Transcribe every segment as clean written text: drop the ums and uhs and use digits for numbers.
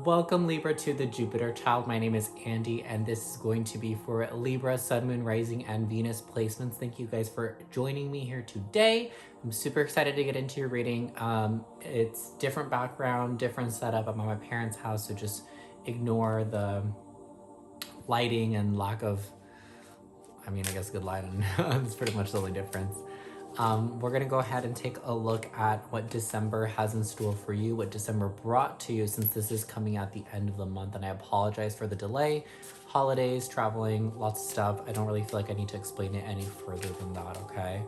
Welcome Libra to the Jupiter Child. My name is Andy and this is going to be for Libra, Sun, Moon, Rising, and Venus placements. Thank you guys for joining me here today. I'm super excited to get into your reading. It's different background, different setup. I'm at my parents' house, so just ignore the lighting and lack of, I guess good lighting. That's pretty much the only difference. We're gonna go ahead and take a look at what December has in store for you, what December brought to you, since this is coming at the end of the month, and I apologize for the delay. Holidays, traveling, lots of stuff. I don't really feel like I need to explain it any further than that, okay?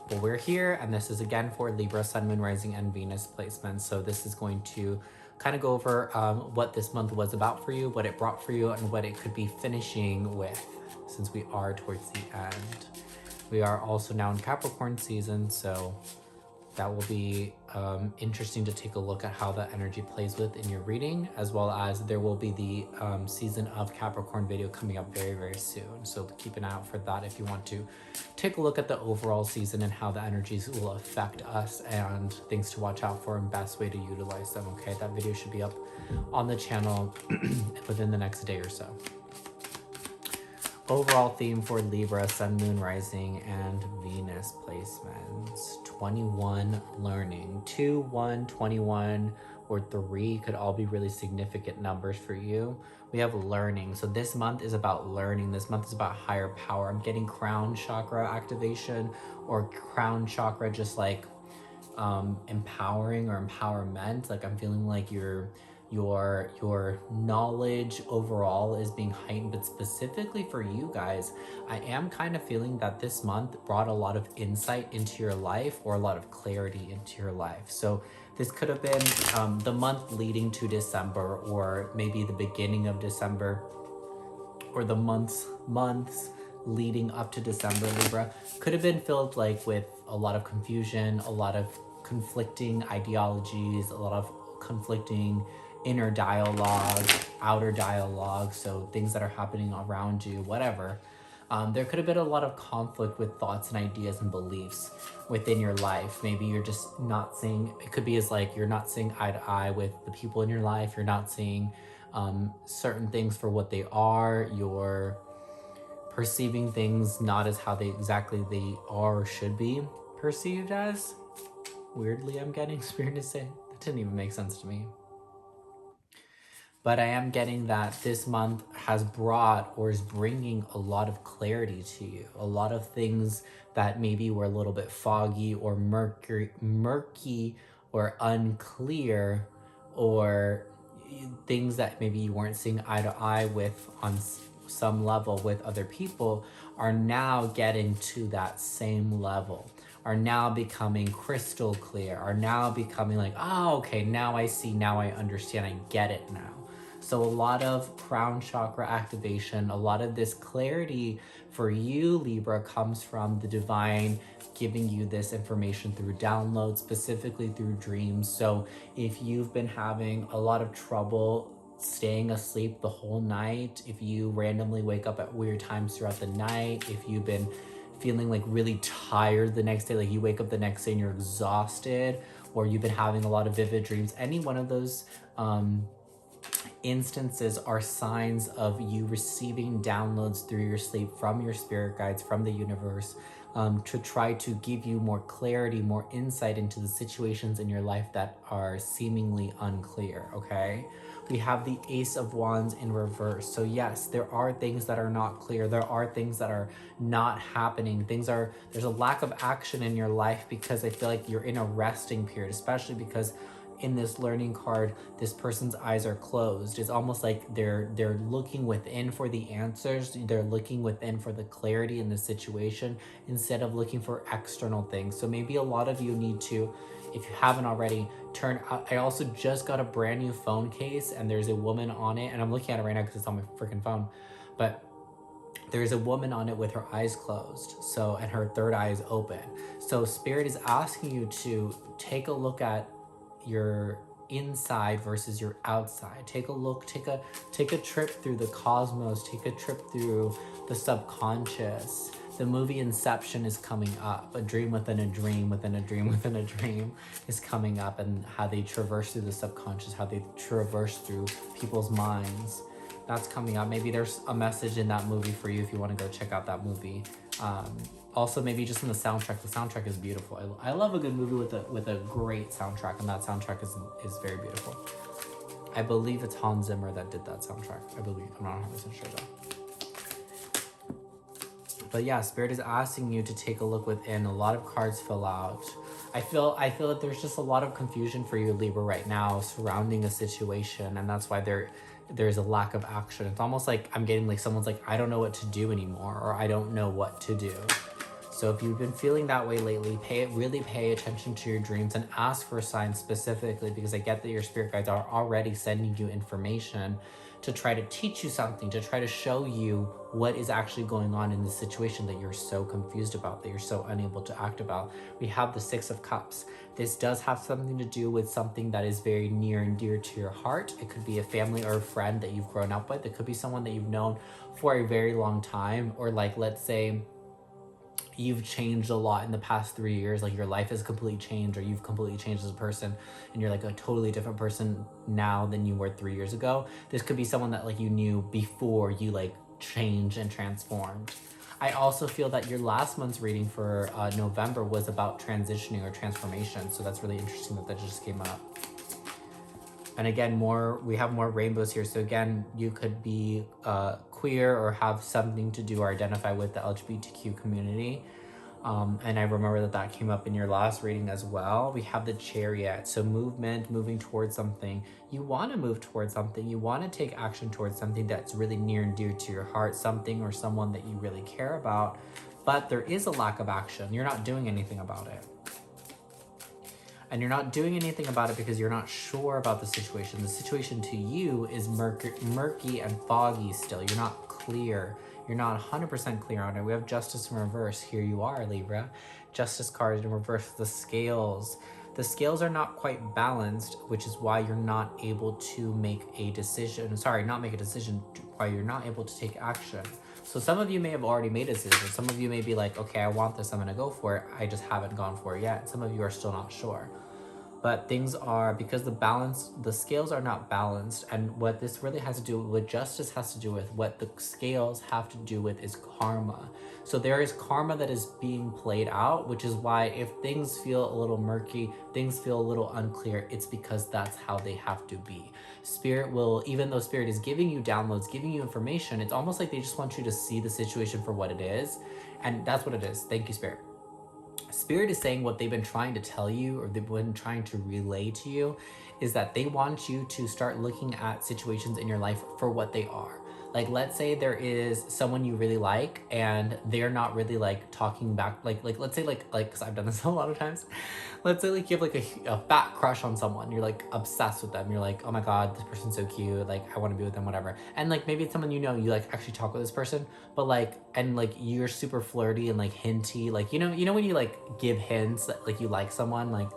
But we're here, and this is again for Libra, Sun, Moon, Rising, and Venus placements. So this is going to kind of go over what this month was about for you, what it brought for you, and what it could be finishing with, since we are towards the end. We are also now in Capricorn season, so that will be interesting to take a look at how that energy plays with in your reading, as well as there will be the season of Capricorn video coming up very, very soon. So keep an eye out for that if you want to take a look at the overall season and how the energies will affect us and things to watch out for and best way to utilize them, okay? That video should be up on the channel within the next day or so. Overall theme for Libra, Sun, Moon, Rising, and Venus placements. 21, learning. 2, 1, 21, or 3 could all be really significant numbers for you. We have learning. So this month is about learning. This month is about higher power. I'm getting crown chakra activation, or crown chakra just like empowering or empowerment. Like I'm feeling like your knowledge overall is being heightened, but specifically for you guys, I am kind of feeling that this month brought a lot of insight into your life, or a lot of clarity into your life. So this could have been the month leading to December, or maybe the beginning of December, or the months leading up to December. Libra could have been filled like with a lot of confusion, a lot of conflicting ideologies, a lot of conflicting inner dialogue, outer dialogue, so things that are happening around you, whatever. There could have been a lot of conflict with thoughts and ideas and beliefs within your life. Maybe you're just not seeing, it could be as like you're not seeing eye to eye with the people in your life, you're not seeing certain things for what they are, you're perceiving things not as how they exactly they are or should be perceived as. Weirdly, I'm getting Spirit to say, that didn't even make sense to me. But I am getting that this month has brought, or is bringing, a lot of clarity to you. A lot of things that maybe were a little bit foggy or murky or unclear, or things that maybe you weren't seeing eye to eye with on some level with other people, are now getting to that same level, are now becoming crystal clear, are now becoming like, oh, okay, now I see, now I understand, I get it now. So a lot of crown chakra activation, a lot of this clarity for you, Libra, comes from the divine giving you this information through downloads, specifically through dreams. So if you've been having a lot of trouble staying asleep the whole night, if you randomly wake up at weird times throughout the night, if you've been feeling like really tired the next day, like you wake up the next day and you're exhausted, or you've been having a lot of vivid dreams, any one of those instances are signs of you receiving downloads through your sleep from your spirit guides, from the universe, to try to give you more clarity, more insight into the situations in your life that are seemingly unclear, okay? We have the Ace of Wands in reverse. So yes, there are things that are not clear. There are things that are not happening. There's a lack of action in your life because I feel like you're in a resting period, especially because in this learning card, this person's eyes are closed. It's almost like they're looking within for the answers. They're looking within for the clarity in the situation instead of looking for external things. So maybe a lot of you need to, if you haven't already, turn out. I also just got a brand new phone case and there's a woman on it, and I'm looking at it right now because it's on my freaking phone, but there's a woman on it with her eyes closed, so, and her third eye is open. So Spirit is asking you to take a look at your inside versus your outside. Take a look, take a trip through the cosmos, take a trip through the subconscious. The movie Inception is coming up. A dream within a dream within a dream within a dream is coming up, and how they traverse through the subconscious, how they traverse through people's minds. That's coming up. Maybe there's a message in that movie for you if you want to go check out that movie. Also, maybe just in the soundtrack. The soundtrack is beautiful. I love a good movie with a great soundtrack, and that soundtrack is very beautiful. I believe it's Hans Zimmer that did that soundtrack. I believe. I'm not 100% sure though. But yeah, Spirit is asking you to take a look within. A lot of cards fell out. I feel that there's just a lot of confusion for you, Libra, right now surrounding a situation, and that's why there's a lack of action. It's almost like I'm getting like someone's like, I don't know what to do anymore, or I don't know what to do. So if you've been feeling that way lately, really pay attention to your dreams and ask for signs specifically, because I get that your spirit guides are already sending you information to try to teach you something, to try to show you what is actually going on in the situation that you're so confused about, that you're so unable to act about. We have the Six of Cups. This does have something to do with something that is very near and dear to your heart. It could be a family or a friend that you've grown up with. It could be someone that you've known for a very long time, or like, let's say, you've changed a lot in the past 3 years, like your life has completely changed, or you've completely changed as a person and you're like a totally different person now than you were 3 years ago. This could be someone that like you knew before you like changed and transformed. I also feel that your last month's reading for November was about transitioning or transformation, so that's really interesting that just came up. And again, we have more rainbows here. So again, you could be queer or have something to do or identify with the LGBTQ community. And I remember that came up in your last reading as well. We have the Chariot. So moving towards something. You want to move towards something. You want to take action towards something that's really near and dear to your heart, something or someone that you really care about. But there is a lack of action. You're not doing anything about it. And you're not doing anything about it because you're not sure about the situation. The situation to you is murky and foggy still. You're not clear. You're not 100% clear on it. We have Justice in reverse. Here you are, Libra. Justice card in reverse. The scales. The scales are not quite balanced, which is why you're not able to make a decision. Sorry, not make a decision, why you're not able to take action. So some of you may have already made a decision. Some of you may be like, okay, I want this, I'm gonna go for it. I just haven't gone for it yet. Some of you are still not sure. But things are, because the scales are not balanced, and what this really has to do with, justice has to do with, what the scales have to do with is karma. So there is karma that is being played out, which is why if things feel a little murky, things feel a little unclear, it's because that's how they have to be. Spirit will, even though Spirit is giving you downloads, giving you information, it's almost like they just want you to see the situation for what it is. And that's what it is. Thank you, Spirit. Spirit is saying what they've been trying to tell you, or they've been trying to relay to you, is that they want you to start looking at situations in your life for what they are. Like, let's say there is someone you really like and they're not really like talking back. Like let's say like, cause I've done this a lot of times. Let's say like you have like a fat crush on someone. You're like obsessed with them. You're like, oh my God, this person's so cute. Like I want to be with them, whatever. And like, maybe it's someone, you know, you like actually talk with this person, but like, and like you're super flirty and like hinty. Like, you know, when you like give hints that like you like someone, like,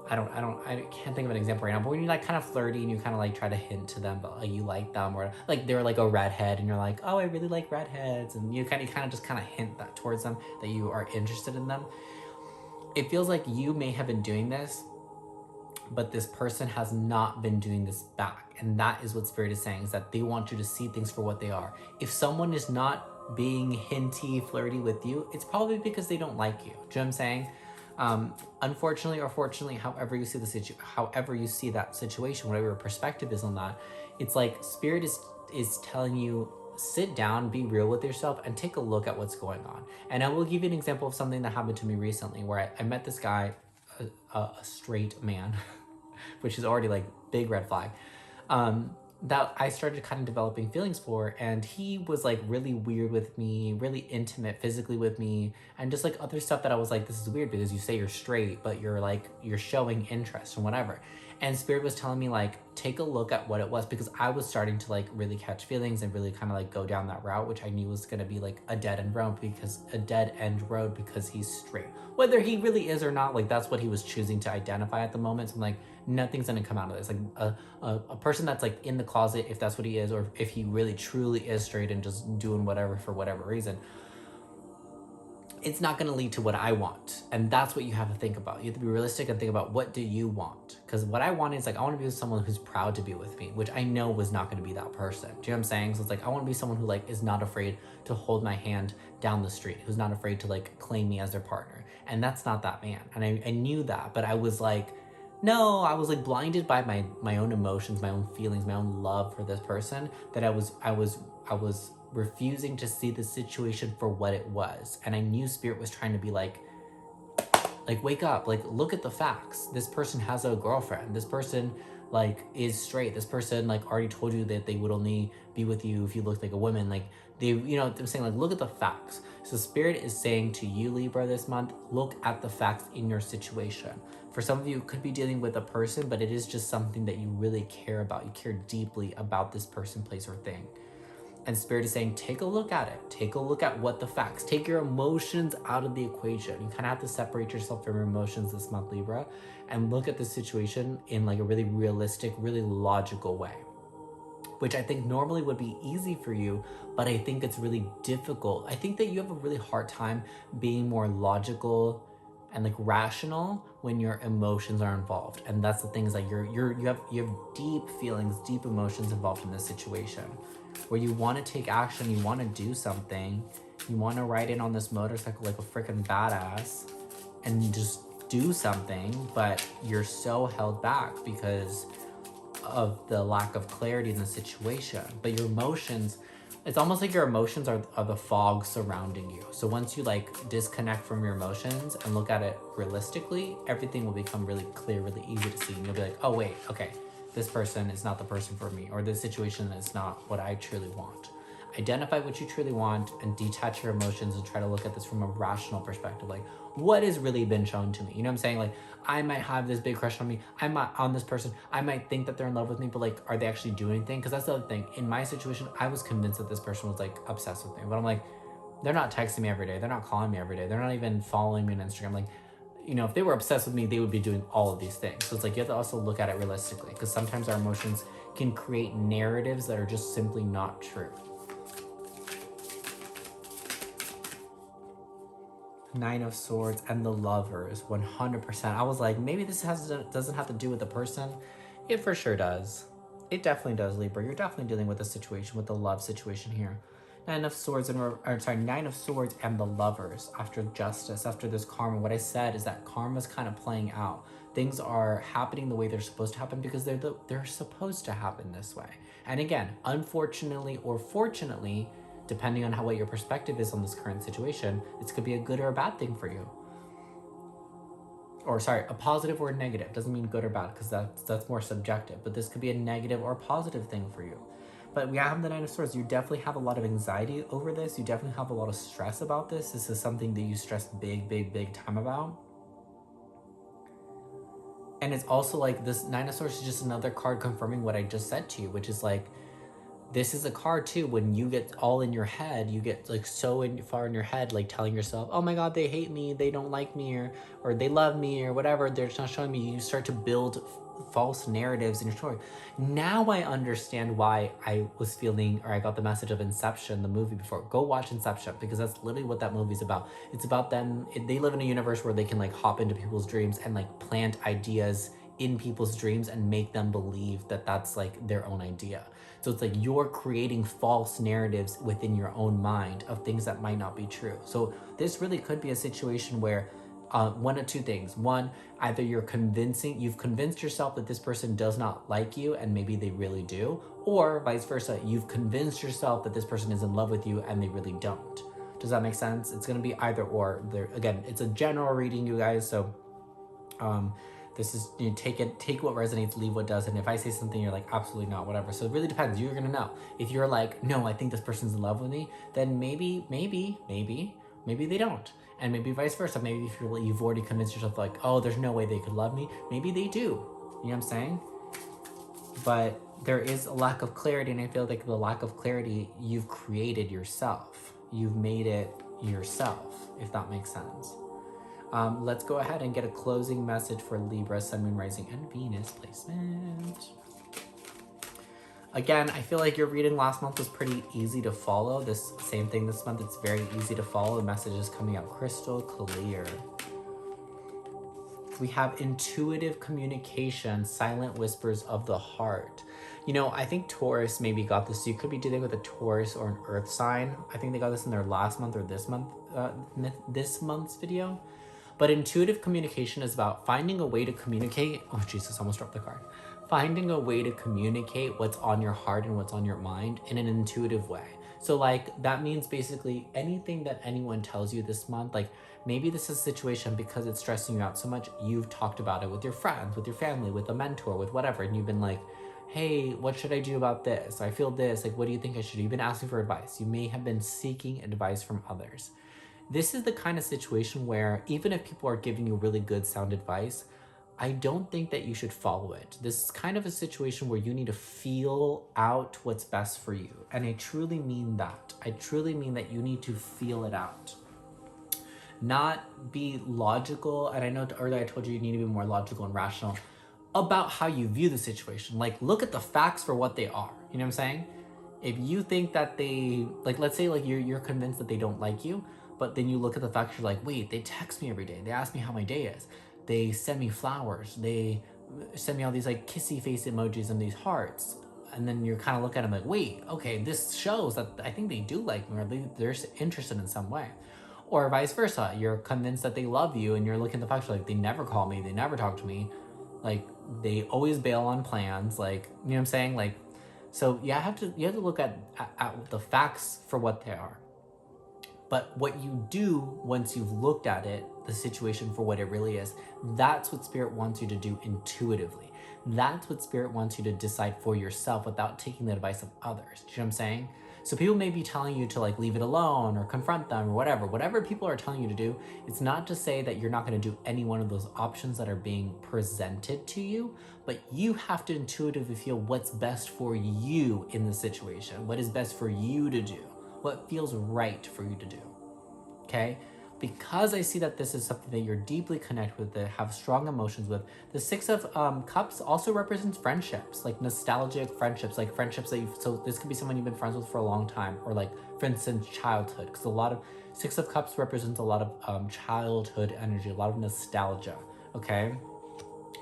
I can't think of an example right now, but when you're like kind of flirty and you kind of like try to hint to them, but like you like them, or like they're like a redhead and you're like, oh, I really like redheads. And you kind of just hint that towards them, that you are interested in them. It feels like you may have been doing this, but this person has not been doing this back. And that is what Spirit is saying, is that they want you to see things for what they are. If someone is not being hinty, flirty with you, it's probably because they don't like you. Do you know what I'm saying? Unfortunately or fortunately, however you see that situation, whatever your perspective is on that, it's like Spirit is telling you, sit down, be real with yourself, and take a look at what's going on. And I will give you an example of something that happened to me recently, where I met this guy, a straight man, which is already like big red flag, that I started kind of developing feelings for. And he was like really weird with me, really intimate physically with me, and just like other stuff that I was like, this is weird because you say you're straight, but you're showing interest and whatever. And Spirit was telling me like, take a look at what it was, because I was starting to like really catch feelings and really kind of like go down that route, which I knew was going to be like a dead end road because he's straight. Whether he really is or not, like that's what he was choosing to identify at the moment. So I'm like, nothing's going to come out of this. Like a person that's like in the closet, if that's what he is, or if he really truly is straight and just doing whatever for whatever reason, it's not going to lead to what I want. And that's what you have to think about. You have to be realistic and think about, what do you want? Because what I want is like, I want to be with someone who's proud to be with me, which I know was not going to be that person. Do you know what I'm saying? So it's like, I want to be someone who like is not afraid to hold my hand down the street, who's not afraid to like claim me as their partner. And that's not that man. And I knew that, but I was like, no, I was like blinded by my own emotions, my own feelings, my own love for this person, that I was refusing to see the situation for what it was. And I knew Spirit was trying to be like, wake up, like, look at the facts. This person has a girlfriend. This person like is straight. This person like already told you that they would only be with you if you looked like a woman. Like they, you know, I'm saying like, look at the facts. So Spirit is saying to you, Libra, this month, look at the facts in your situation. For some of you, it could be dealing with a person, but it is just something that you really care about. You care deeply about this person, place, or thing. And Spirit is saying, take a look at it. Take a look at what the facts. Take your emotions out of the equation. You kind of have to separate yourself from your emotions this month, Libra, and look at the situation in like a really realistic, really logical way, which I think normally would be easy for you, but I think it's really difficult. I think that you have a really hard time being more logical and like rational when your emotions are involved. And that's the thing, is like you have deep feelings, deep emotions involved in this situation, where you want to take action, you want to do something, you want to ride in on this motorcycle like a freaking badass and just do something, but you're so held back because of the lack of clarity in the situation. But your emotions, it's almost like your emotions are the fog surrounding you. So once you like disconnect from your emotions and look at it realistically, everything will become really clear, really easy to see. And you'll be like, oh wait, okay, this person is not the person for me, or this situation is not what I truly want. Identify what you truly want and detach your emotions and try to look at this from a rational perspective. Like, what has really been shown to me? You know what I'm saying? Like, I might have this big crush on me. I might on this person. I might think that they're in love with me, but like, are they actually doing anything? Because that's the other thing. In my situation, I was convinced that this person was like obsessed with me, but I'm like, they're not texting me every day. They're not calling me every day. They're not even following me on Instagram. Like, you know, if they were obsessed with me, they would be doing all of these things. So it's like, you have to also look at it realistically, because sometimes our emotions can create narratives that are just simply not true. Nine of Swords and the Lovers, 100%. I was like, maybe this doesn't have to do with the person. It for sure does. It definitely does, Libra. You're definitely dealing with a situation, with the love situation here. Nine of Swords and the Lovers after Justice, after this karma. What I said is that karma's kind of playing out. Things are happening the way they're supposed to happen because they're supposed to happen this way. And again, unfortunately or fortunately, depending on what your perspective is on this current situation, this could be a good or a bad thing for you. Or sorry, a positive or a negative. Doesn't mean good or bad, because that's more subjective. But this could be a negative or a positive thing for you. But we have the Nine of Swords. You definitely have a lot of anxiety over this. You definitely have a lot of stress about this. This is something that you stress big, big, big time about. And it's also like this Nine of Swords is just another card confirming what I just said to you, which is like, this is a card too, when you get all in your head, you get like so far in your head, like telling yourself, oh my God, they hate me, they don't like me, or they love me, or whatever, they're just not showing me. You start to build false narratives in your story. Now I understand why I was feeling, or I got the message of Inception, the movie, before. Go watch Inception, because that's literally what that movie's about. It's about them, they live in a universe where they can like hop into people's dreams and like plant ideas in people's dreams and make them believe that that's like their own idea. So it's like you're creating false narratives within your own mind of things that might not be true. So this really could be a situation where one of two things. One, either you've convinced yourself that this person does not like you and maybe they really do, or vice versa, you've convinced yourself that this person is in love with you and they really don't. Does that make sense? It's going to be either or. Again, it's a general reading, you guys, so this is, you know, take what resonates, leave what doesn't. If I say something, you're like, absolutely not, whatever. So it really depends. You're gonna know. If you're like, no, I think this person's in love with me, then maybe they don't. And maybe vice versa. Maybe if you've already convinced yourself like, oh, there's no way they could love me, maybe they do. You know what I'm saying? But there is a lack of clarity, and I feel like the lack of clarity you've created yourself. You've made it yourself, if that makes sense. Let's go ahead and get a closing message for Libra, Sun, Moon, Rising, and Venus placement. Again, I feel like your reading last month was pretty easy to follow. This same thing this month, it's very easy to follow. The message is coming out crystal clear. We have intuitive communication, silent whispers of the heart. You know, I think Taurus maybe got this. So you could be dealing with a Taurus or an Earth sign. I think they got this in their last month or this month's video. But intuitive communication is about finding a way to communicate. Oh, Jesus, almost dropped the card. Finding a way to communicate what's on your heart and what's on your mind in an intuitive way. So like, that means basically anything that anyone tells you this month, like maybe this is a situation because it's stressing you out so much, you've talked about it with your friends, with your family, with a mentor, with whatever, and you've been like, hey, what should I do about this? I feel this, like, what do you think I should do? You've been asking for advice. You may have been seeking advice from others. This is the kind of situation where even if people are giving you really good sound advice, I don't think that you should follow it. This is kind of a situation where you need to feel out what's best for you. And I truly mean that. I truly mean that you need to feel it out. Not be logical. And I know earlier I told you need to be more logical and rational about how you view the situation. Like, look at the facts for what they are. You know what I'm saying? If you think that they, like, let's say like you're convinced that they don't like you, but then you look at the facts, you're like, wait, they text me every day. They ask me how my day is. They send me flowers. They send me all these like kissy face emojis and these hearts. And then you're kind of looking at them like, wait, okay, this shows that I think they do like me, or they're interested in some way. Or vice versa. You're convinced that they love you and you're looking at the facts, like, they never call me. They never talk to me. Like, they always bail on plans. Like, you know what I'm saying? Like, so you have to look at the facts for what they are. But what you do once you've looked at it, the situation for what it really is, that's what Spirit wants you to do intuitively. That's what Spirit wants you to decide for yourself without taking the advice of others. Do you know what I'm saying? So people may be telling you to like leave it alone or confront them or whatever people are telling you to do. It's not to say that you're not going to do any one of those options that are being presented to you, but you have to intuitively feel what's best for you in the situation, what is best for you to do, what feels right for you to do. Okay? Because I see that this is something that you're deeply connected with, that have strong emotions with, the Six of Cups also represents friendships, like nostalgic friendships, like friendships that so this could be someone you've been friends with for a long time, or like, for instance, childhood, because a lot of Six of Cups represents a lot of childhood energy, a lot of nostalgia, okay?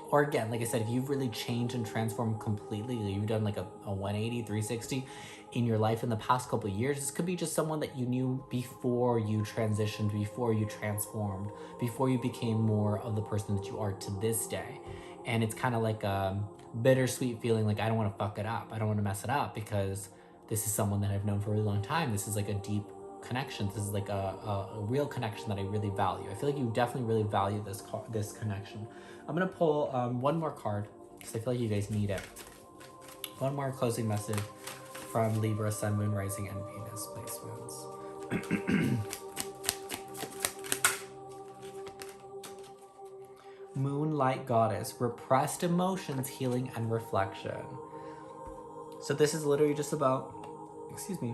Or again, like I said, if you've really changed and transformed completely, you've done like a 180, 360 in your life in the past couple of years, this could be just someone that you knew before you transitioned, before you transformed, before you became more of the person that you are to this day. And it's kind of like a bittersweet feeling, like, I don't want to fuck it up. I don't want to mess it up because this is someone that I've known for a really long time. This is like a deep connection. This is like a real connection that I really value. I feel like you definitely really value this connection. I'm gonna pull one more card because I feel like you guys need it. One more closing message from Libra, Sun, Moon, Rising, and Venus placements. Moonlight Goddess, repressed emotions, healing, and reflection. So this is literally just about, excuse me.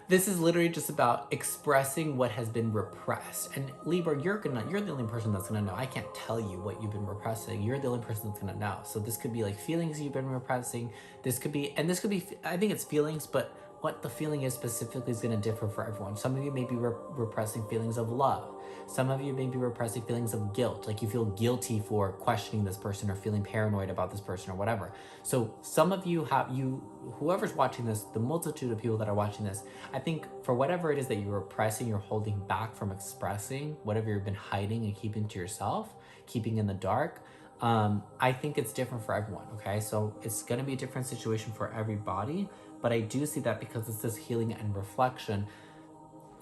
This is literally just about expressing what has been repressed. And Libra, you're the only person that's gonna know. I can't tell you what you've been repressing. You're the only person that's gonna know. So this could be like feelings you've been repressing. This could be, I think it's feelings, but what the feeling is specifically is gonna differ for everyone. Some of you may be repressing feelings of love. Some of you may be repressing feelings of guilt, like you feel guilty for questioning this person or feeling paranoid about this person or whatever. So some of you whoever's watching this, the multitude of people that are watching this, I think for whatever it is that you're repressing, you're holding back from expressing, whatever you've been hiding and keeping to yourself, keeping in the dark, I think it's different for everyone, okay? So it's gonna be a different situation for everybody, but I do see that because it's this healing and reflection,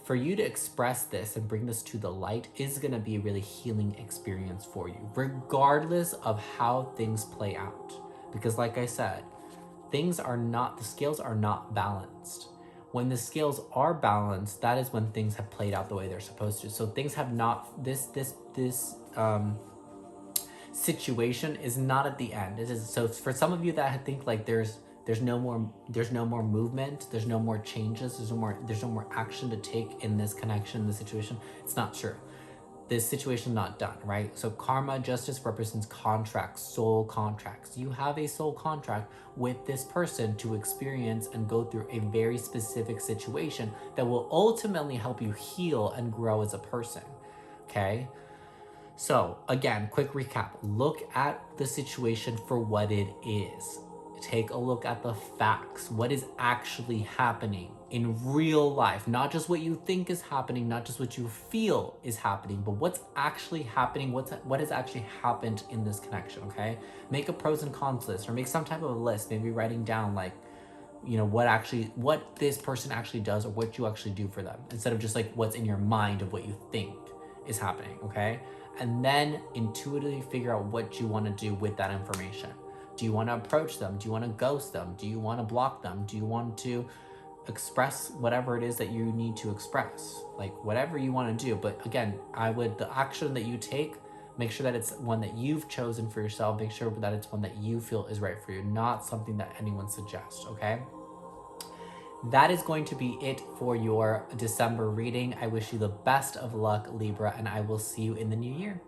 for you to express this and bring this to the light is going to be a really healing experience for you, regardless of how things play out. Because like I said, the scales are not balanced. When the scales are balanced, that is when things have played out the way they're supposed to. So things have not, this situation is not at the end. It is, so for some of you that think like there's no more movement, there's no more changes, there's no more action to take in this connection, this situation, it's not true. this situation not done, right? So karma justice represents contracts, soul contracts. You have a soul contract with this person to experience and go through a very specific situation that will ultimately help you heal and grow as a person, okay? So again, quick recap. Look at the situation for what it is. Take a look at the facts. What is actually happening in real life? Not just what you think is happening, not just what you feel is happening, but what's actually happening, what has actually happened in this connection, okay? Make a pros and cons list, or make some type of a list, maybe writing down like, you know, what this person actually does, or what you actually do for them, instead of just like what's in your mind of what you think is happening, okay? And then intuitively figure out what you want to do with that information. Do you want to approach them? Do you want to ghost them? Do you want to block them? Do you want to express whatever it is that you need to express? Like whatever you want to do. But again, the action that you take, make sure that it's one that you've chosen for yourself. Make sure that it's one that you feel is right for you, not something that anyone suggests, okay? That is going to be it for your December reading. I wish you the best of luck, Libra, and I will see you in the new year.